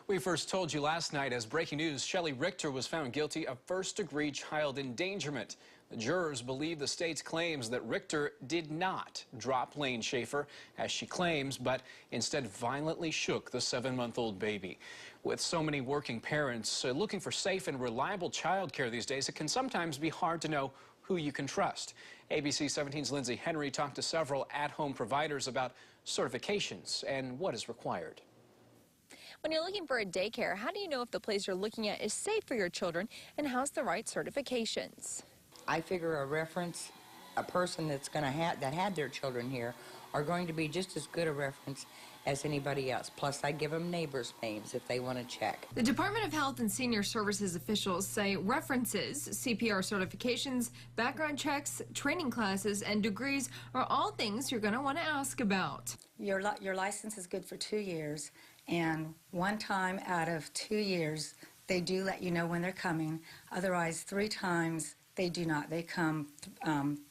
We first told you last night as breaking news, Shelley Richter was found guilty of first-degree child endangerment. The jurors believe the state's claims that Richter did not drop Lane Schaefer, as she claims, but instead violently shook the 7-month-old baby. With so many working parents looking for safe and reliable child care these days, it can sometimes be hard to know who you can trust. ABC 17's Lindsay Henry talked to several at-home providers about certifications and what is required. When you're looking for a daycare, how do you know if the place you're looking at is safe for your children and has the right certifications? I figure a person that's going to that had their children here are going to be just as good a reference as anybody else. Plus, I give them neighbors' names if they want to check. The Department of Health and Senior Services officials say references, CPR certifications, background checks, training classes, and degrees are all things you're going to want to ask about. Your license is good for 2 years, and one time out of 2 years, they do let you know when they're coming. Otherwise, 3 times, they do not. They come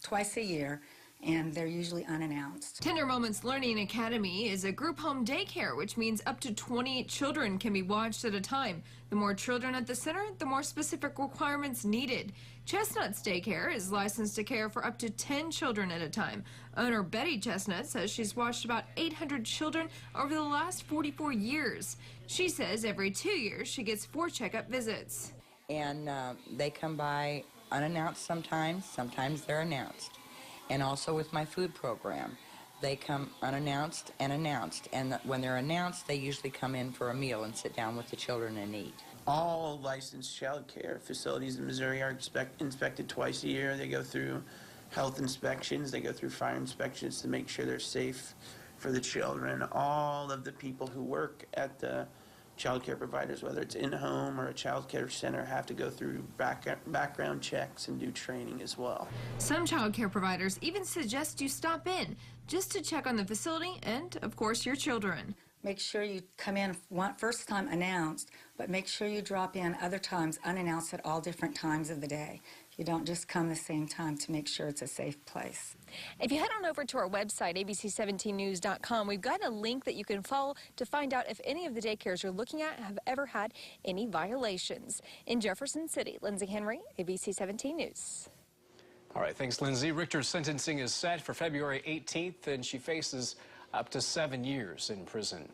twice a year, and they're usually unannounced. Tender Moments Learning Academy is a group home daycare, which means up to 20 children can be watched at a time. The more children at the center, the more specific requirements needed. Chestnut's Daycare is licensed to care for up to 10 children at a time. Owner Betty Chestnut says she's watched about 800 children over the last 44 years. She says every 2 years she gets 4 checkup visits. And they come by unannounced sometimes they're announced. And also with my food program, they come unannounced and announced. And when they're announced, they usually come in for a meal and sit down with the children and eat. All licensed child care facilities in Missouri are inspected twice a year. They go through health inspections, they go through fire inspections to make sure they're safe for the children. All of the people who work at the child care providers, whether it's in-home or a child care center, have to go through background checks and do training as well. Some child care providers even suggest you stop in just to check on the facility and, of course, your children. Make sure you come in first time announced, but make sure you drop in other times unannounced at all different times of the day. You don't just come the same time to make sure it's a safe place. If you head on over to our website, abc17news.com, we've got a link that you can follow to find out if any of the daycares you're looking at have ever had any violations. In Jefferson City, Lindsay Henry, ABC 17 News. All right, thanks, Lindsay. Richter's sentencing is set for February 18th, and she faces up to 7 years in prison.